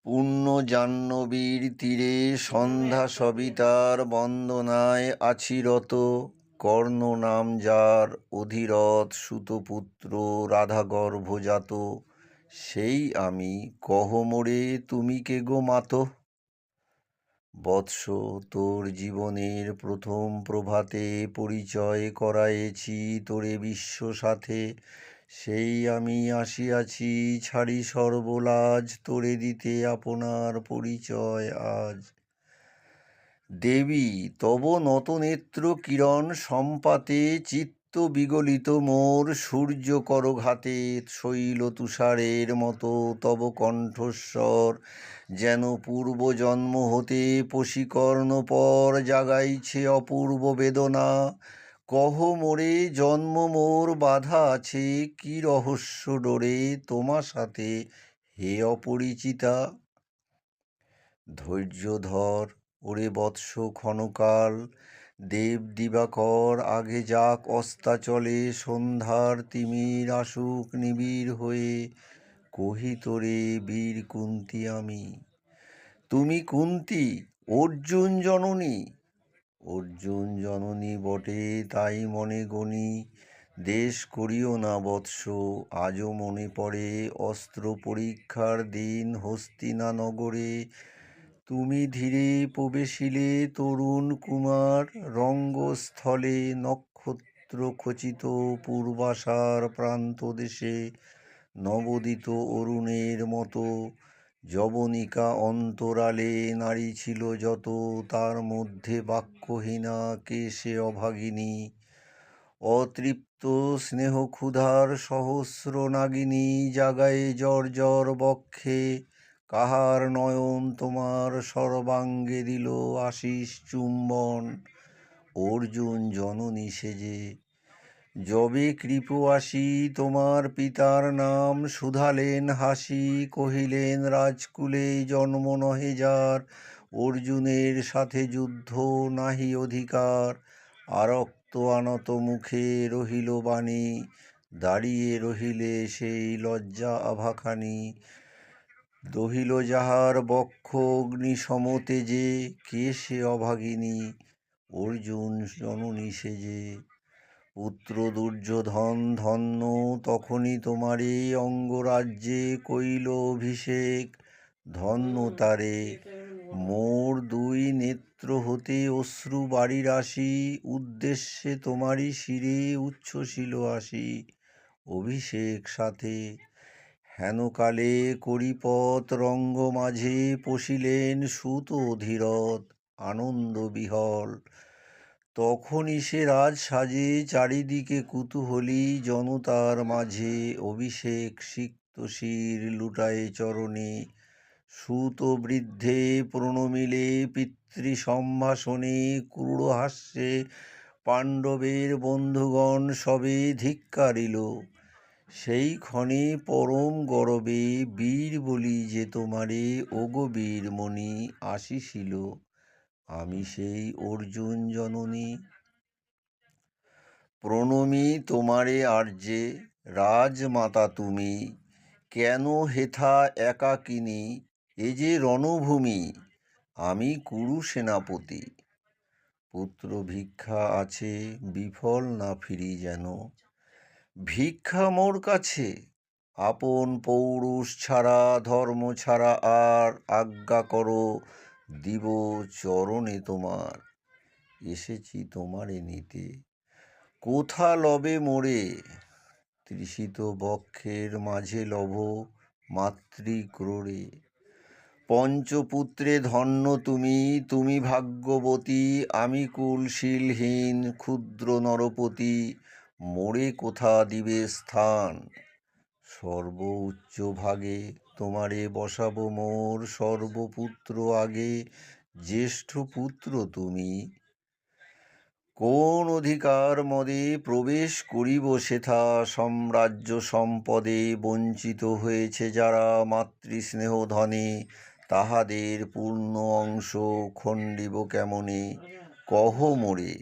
পূর্ণ জাহ্নবীর তীরে সন্ধ্যা সবিতার বন্দনায় আছি রত। কর্ণ নাম যার অধিরথ সুতপুত্র রাধা গর্ভজাত। সেই আমি, কহ মোরে তুমি কে গো মাত। বৎস, তোর জীবনের প্রথম প্রভাতে পরিচয় করায়েছি তোরে বিশ্ব সাথে। সেই আমি আসিয়াছি ছাড়ি সর্বলাজ, তোরে দিতে আপনার পরিচয় আজ। দেবী, তব নতনেত্র কিরণ সম্পাতে চিত্ত বিগলিত মোর। সূর্য করঘাতে শৈল তুষারের মতো তব কণ্ঠস্বর, যেন পূর্ব জন্ম হতে পশিকর্ণ পর জাগাইছে অপূর্ব বেদনা। কহ মোরে জন্ম মোর বাধা আছে, কি রহস্য ডোরে তোমা সাথে হে অপরিচিতা। ধৈর্য ধর ওরে বৎস ক্ষণকাল, দেব দিবাকর আগে যাক অস্তাচলে। সন্ধ্যার তিমির আসুক নিবিড় হয়ে, কহি তোরে বীর কুন্তি আমি। তুমি কুন্তি, অর্জুন জননী। অর্জুন জননী বটে তাই মনে গণি, দেশ করিও না বৎস আজও মনে পড়ে। অস্ত্র পরীক্ষার দিন হস্তিনা নগরে, তুমি ধীরে প্রবেশিলে তরুণ কুমার। রঙ্গস্থলে নক্ষত্র খচিত পূর্বাশার প্রান্ত দেশে, নবোদিত অরুণের মতো যবনিকা অন্তরালে নারী ছিল যত। তার মধ্যে বাক্যহীনা কে সে অভাগিনী, অতৃপ্ত স্নেহ ক্ষুধার সহস্র নাগিনী। জাগায়ে জর্জর বক্ষে কাহার নয়ন তোমার সর্বাঙ্গে দিল আশিস চুম্বন। অর্জুন জননী সেজে যবে কৃপ আসি, তোমার পিতার নাম শুধালেন হাসি। কহিলেন রাজকুলে জন্ম নহে যার, অর্জুনের সাথে যুদ্ধ নাহি অধিকার। আরক্ত আনত মুখে রহিল বাণী, দাঁড়িয়ে রহিলে সেই লজ্জা আভাখানি। দহিল যাহার বক্ষ অগ্নি সমতেজে, কে সে অভাগিনী অর্জুন জননী সেজে। পুত্র দুর্যোধন ধন্য তখনই তোমারে, অঙ্গরাজ্যে কইল অভিষেক ধন্য তারে। মোর দুই নেত্র হতে অশ্রু বাড়ি রাশি, উদ্দেশ্যে তোমারই শিরে উচ্ছ্বসিল আসি। অভিষেক সাথে হেনকালে করিপত রঙ্গ মাঝে, পশিলেন সুত অধিরথ আনন্দ বিহল। তখনই সে রাজ সাজে চারিদিকে কুতূহলী জনতার মাঝে। অভিষেক সিক্ত শির লুটায়ে চরণে, সুত বৃদ্ধে প্রণমিলে পিতৃ সম্ভাষণে। ক্রূর হাস্যে পাণ্ডবের বন্ধুগণ সবে ধিক্কারিল, সেই ক্ষণে পরম গরবে বীর বলি যে তোমারে। ওগো বীরমণি আসিছিল, আমি সেই অর্জুন জননী। প্রণমি তোমারে আর্যে রাজমাতা তুমি, কেন হেথা একাকিনী এ যে রণভূমি। আমি কুরু সেনাপতি, পুত্র ভিক্ষা আছে বিফল না ফিরি যেন। ভিক্ষা মোর কাছে আপন পৌরুষ ছাড়া, ধর্ম ছাড়া আর আজ্ঞা করো দিব চরণে তোমার। এসেছি তোমারে নিতে, কোথা লবে মোরে। তৃষিত বক্ষের মাঝে লভ মাতৃক্রোড়ে। পঞ্চপুত্রে ধন্য তুমি, তুমি ভাগ্যবতী। আমি কুলশীলহীন ক্ষুদ্র নরপতি, মোরে কোথা দিবে স্থান। সর্ব উচ্চ ভাগে তোমারে বসাবো মোর, সর্বপুত্র আগে জ্যেষ্ঠ পুত্র তুমি। কোন অধিকার মদে প্রবেশ করিব সেথা, সাম্রাজ্য সম্পদে বঞ্চিত হয়েছে যারা। মাতৃস্নেহ ধনে তাহাদের পূর্ণ অংশ খণ্ডিব কেমনে, কহ মোরে।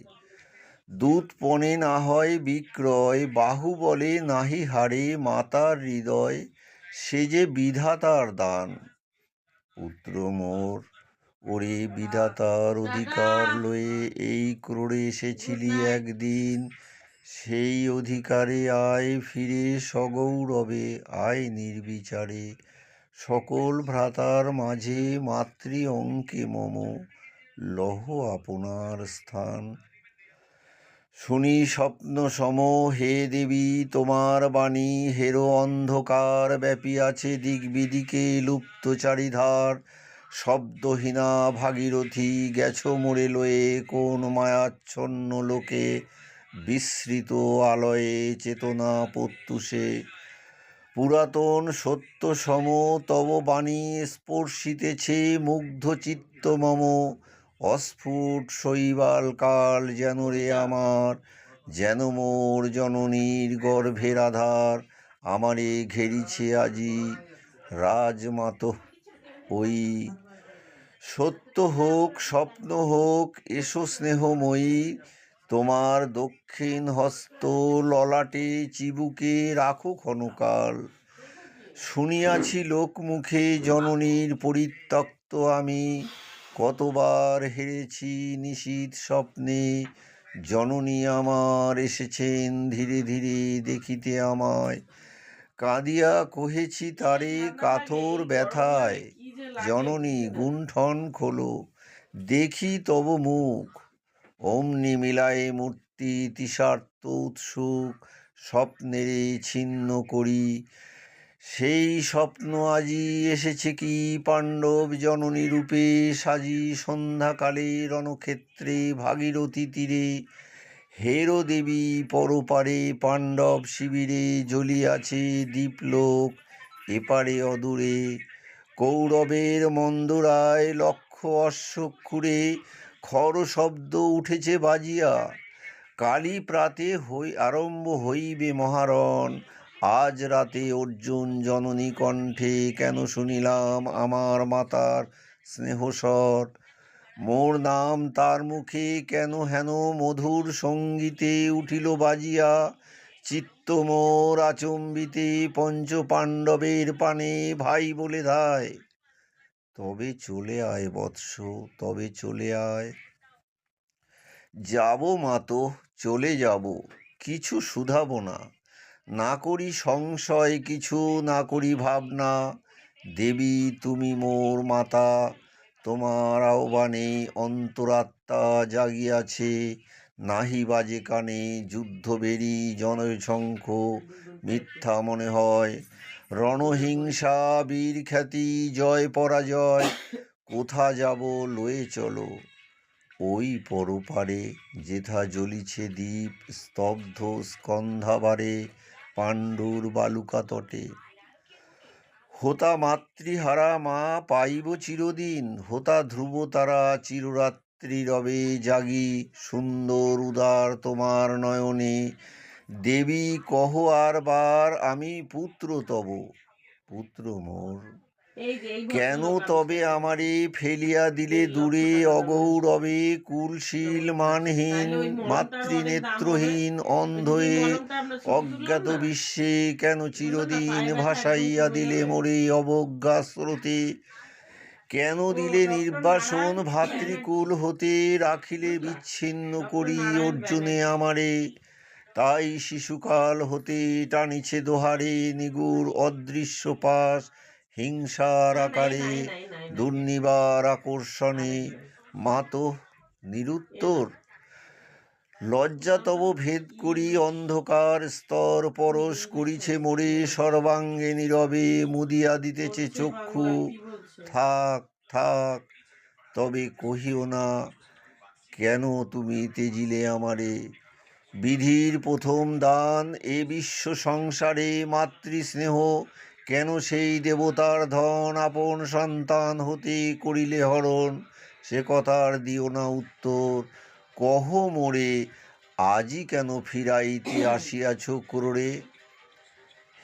দূতপণে না হয় বিক্রয়, বাহুবলে নাহি হারে মাতার হৃদয়। সে যে বিধাতার দান, পুত্র মোর, ওরে বিধাতার অধিকার লয়ে এই ক্রোড়ে এসেছিলি একদিন, সেই অধিকারে আয় ফিরে সগৌরবে, আয় নির্বিচারে। সকল ভ্রাতার মাঝে মাতৃ অঙ্কে মম, লহ আপনার স্থান। শুনি স্বপ্ন সম হে দেবী তোমার বাণী, হেরো অন্ধকার ব্যাপিয়াছে দিক বিদিকে লুপ্ত চারিধার। শব্দহীনা ভাগীরথী গেছো মোরে লয়ে, কোন মায়াচ্ছন্ন লোকে বিস্মৃত আলয়ে চেতনা প্রত্যুষে। পুরাতন সত্য সম তব বাণী স্পর্শিতেছে মুগ্ধ চিত্ত মম, অস্ফুট শৈবাল কাল যেন রে আমার, যেন মোর জননীর গর্ভের আধার। আমারে ঘেরিছে আজি রাজমাত ওই, সত্য হোক স্বপ্ন হোক এসো স্নেহময়ী, তোমার দক্ষিণ হস্ত ললাটে চিবুকে রাখো ক্ষণকাল। শুনিয়াছি লোকমুখে জননীর পরিত্যক্ত আমি, কতবার হেরেছি নিশীথ স্বপ্নে। জননী আমার এসেছেন ধীরে ধীরে দেখিতে আমায়, কাঁদিয়া কহেছি তারে কাতর ব্যথায়, জননী গুণ্ঠন খোলো দেখি তব মুখ। অমনি মিলায়ে মূর্তি তৃষার্ত উৎসুক, স্বপ্নেরে ছিন্ন করি। সেই স্বপ্ন আজি এসেছে কি পাণ্ডব জননী রূপে সাজি, সন্ধ্যাকালে রণক্ষেত্রে ভাগীরথী তীরে। হেরো দেবী পরপারে পাণ্ডব শিবিরে, জ্বলিয়াছে দীপলোক এপারে অদূরে। কৌরবের মন্দরায় লক্ষ অশ্বক্ষুরে, খর শব্দ উঠেছে বাজিয়া। কালী প্রাতে আরম্ভ হইবে মহারণ, আজ রাতে অর্জুন জননী কণ্ঠে কেন শুনিলাম আমার মাতার স্নেহস্বর। মোর নাম তার মুখে কেন হেন মধুর সঙ্গীতে উঠিল বাজিয়া। চিত্ত মোর আচম্বিতে পঞ্চ পাণ্ডবের পানে ভাই বলে ধায়। তবে চলে আয় বৎস, তবে চলে আয়। যাব মাতো চলে যাব, কিছু শুধাবো না, না করি সংশয় কিছু, না করি ভাবনা। দেবী তুমি মোর মাতা, তোমার আহ্বানে অন্তরাত্মা জাগিয়াছে। নাহি বাজে কানে যুদ্ধবেরি জনশঙ্খ, মিথ্যা মনে হয় রণহিংসা বীর খ্যাতি জয় পরাজয়। কোথা যাব লয়ে চলো ওই পরপারে, যেথা জ্বলিছে দ্বীপ স্তব্ধ স্কন্ধাবারে পাণ্ডুর বালুকা তটে। হোতা মাতৃহারা মা পাইব চিরদিন, হোতা ধ্রুব তারা চিররাত্রি রবে জাগি। সুন্দর উদার তোমার নয়নে দেবী কহ আর বার, আমি পুত্র তব, পুত্র মোর। কেন তবে আমারে ফেলিয়া দিলে দূরে অগৌরবে, কুলশীল মানহীন মাতৃনেত্রহীন অন্ধয়ে অজ্ঞাত বিশ্বে। কেন চিরদিন ভাসাইয়া দিলে মোরে অবজ্ঞা স্রোতে। কেন দিলে নির্বাসন ভাতৃকুল হতে, রাখিলে বিচ্ছিন্ন করি অর্জুনে আমারে। তাই শিশুকাল হতে টানিছে দোহারে নিগুড় অদৃশ্য পাশ, হিংসার আকারে দুর্নিবার আকর্ষণে। মাতো নিরুত্তর, লজ্জা তব ভেদ করি অন্ধকার স্তর পরশ করিছে মোরে সর্বাঙ্গে নীরবে, মুদিয়া দিতেছে চক্ষু। থাক থাক তবে কহিও না, কেন তুমি তেজিলে আমারে। বিধির প্রথম দান এ বিশ্ব সংসারে মাতৃস্নেহ, কেন সেই দেবতার ধন আপন সন্তান হতে করিলে হরণ। সে কথার দিও না উত্তর, কহ মোরে আজি কেন ফিরাইতে আসিয়াছ ক্রোড়ে।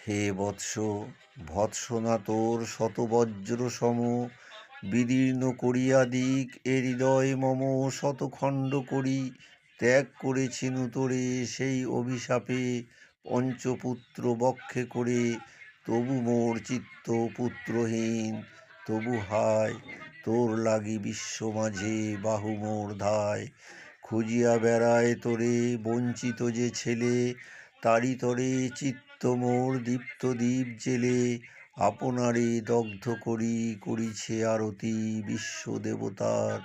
হে বৎস, ভৎসনা তোর শতবজ্র সম, বিদীর্ণ করিয়া দিক এ হৃদয় মম। শতখণ্ড করি ত্যাগ করেছি নূতরে, সেই অভিশাপে পঞ্চপুত্র বক্ষে করে। তবু মোর চিত্ত পুত্রহীন, তবু হায় তোর লাগি বিশ্ব মাঝে বাহু মোর ধায়, খুঁজিয়া বেড়ায় তোরে বঞ্চিত যে ছেলে, তারি তরে চিত্ত মোর দীপ্ত দ্বীপ জেলে, আপনারে দগ্ধ করিছে আরতি বিশ্ব দেবতার,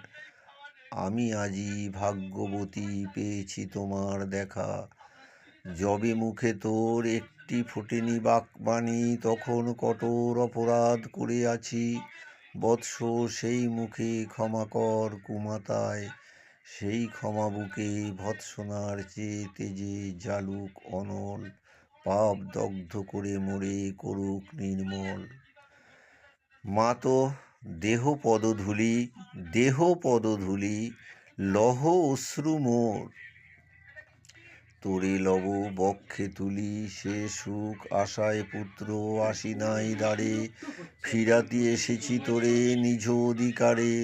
আমি আজি ভাগ্যবতী পেয়েছি তোমার দেখা, যবে মুখে তোর একটি ফোটেনি বাক্বাণী, তখন কঠোর অপরাধ করে আছি বৎস, সেই মুখে ক্ষমা কর কুমাতায়, সেই ক্ষমা বুকে ভৎসনার চেয়ে তেজে জালুক অনল, পাপ দগ্ধ করে মোরে করুক নির্মল। মা তো দেহ পদধূলি লহ অশ্রু মোর, তোরে লব বক্ষে তুলি, সে সুখ আশায় পুত্র আসি নাই দ্বারে, ফিরাতে এসেছি তোরে নিজ অধিকারে,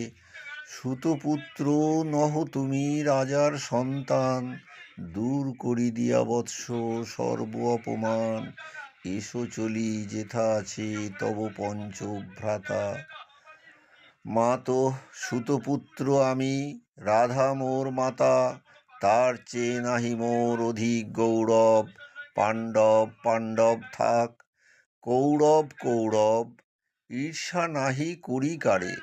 সুতপুত্র নহ তুমি রাজার সন্তান, দূর করি দিয়া বৎস সর্ব অপমান, এসো চলি যেথা আছে তব পঞ্চভ্রাতা। মা তো সুতপুত্র আমি, রাধা মোর মাতা, তার চেয়ে নাহি মোর অধিক গৌরব, পাণ্ডব থাক, কৌরব ঈর্ষা নাহি করি কারে,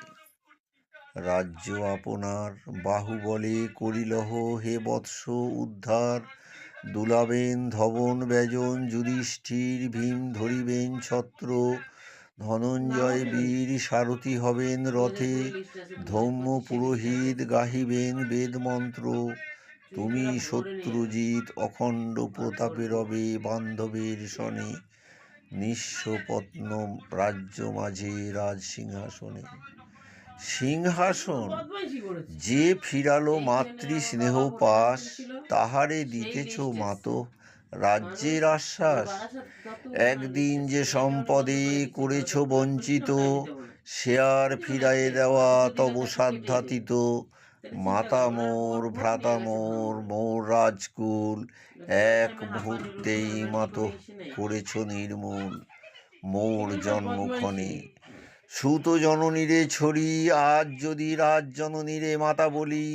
রাজ্য আপনার বাহুবলে করিলহ হে বৎস উদ্ধার, দুলাবেন ধবন ব্যজন যুধিষ্ঠির, ভীম ধরিবেন ছত্র, ধনঞ্জয় বীর সারথি হবেন রথে, ধৌম্য পুরোহিত গাহিবেন বেদমন্ত্র, তুমি শত্রুজিৎ অখণ্ড প্রতাপে রবে বান্ধবের সনে, নিঃস্বপত্ন রাজ্য মাঝে রাজ সিংহাসনে। সিংহাসন যে ফিরালো মাতৃ স্নেহ পাশ, তাহারে দিতেছ মাতো রাজ্যের আশ্বাস, একদিন যে সম্পদে করেছ বঞ্চিত, সে আর ফিরায়ে দেওয়া তব সাধ্যাতীত, মাতা মোর ভ্রাতা মোর রাজকুল, এক মুহূর্তেই মাতো করেছ নির্মূল, মোর জন্মক্ষণে সুত জননীরে ছড়ি, আজ যদি রাজ জননীরে মাতা বলি,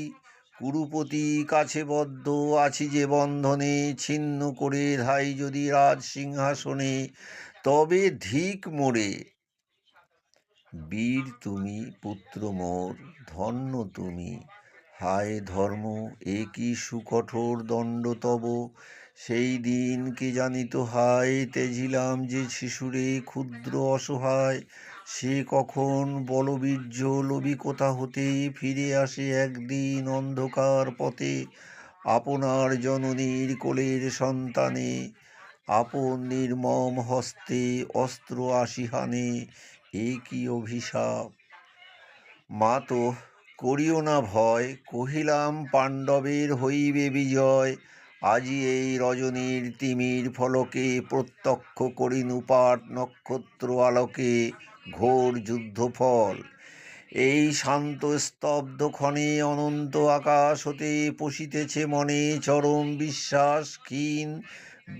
কুরুপতি কাছে বদ্ধ আছি যে বন্ধনে, ছিন্ন করে ধাই যদি রাজ সিংহাসনে, তবে ধিক মোরে, বীর তুমি পুত্র মোর ধন্য তুমি, হায় ধর্ম এ কি সুকঠোর দণ্ড তব, সেই দিন কে জানিত হায়, তেজিলাম যে শিশুরে ক্ষুদ্র অসহায়, সে কখন বলবীর্য লোভী কোথা হতে ফিরে আসে একদিন অন্ধকার পথে, আপনার জননীর কোলের সন্তানে, আপন নির্মম হস্তে অস্ত্র আসি হানে, এ কি অভিশাপ। মা তো করিও না ভয়, কহিলাম পাণ্ডবের হইবে বিজয়, আজি এই রজনীর তিমির ফলকে, প্রত্যক্ষ করি নূপাট নক্ষত্র আলোকে, ঘোর যুদ্ধফল, এই শান্ত স্তব্ধ ক্ষণে অনন্ত আকাশ হতে পশিতেছে মনে চরম বিশ্বাস ক্ষীণ,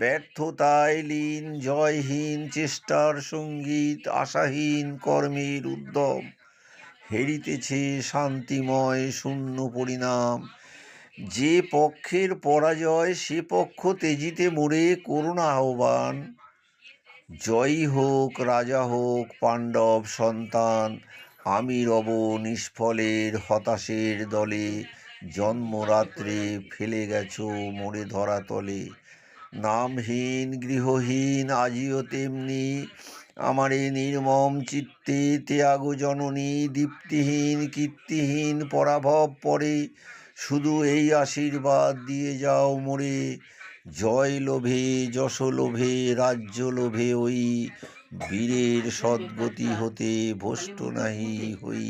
ব্যর্থতায় লীন জয়হীন চেষ্টার সঙ্গীত, আশাহীন কর্মের উদ্যম, হেরিতেছে শান্তিময় শূন্য পরিণাম, যে পক্ষের পরাজয় সে পক্ষ তেজিতে মোরে করুণা আহ্বান, জয়ী হোক রাজা হোক পাণ্ডব সন্তান, আমি রব নিষ্ফলের হতাশের দলে, জন্মরাত্রে ফেলে গেছো মোরে ধরাতলে, নামহীন গৃহহীন আজিও তেমনি, আমারে নির্মম চিত্তে ত্যাগ জননী, দীপ্তিহীন কীর্তিহীন পরাভব পরে, শুধু এই আশীর্বাদ দিয়ে যাও মোরে, জয় লোভে যশ লোভে রাজ্য লোভে ওই, বীরের সদ্গতি হতে ভ্রষ্ট নাহি হই।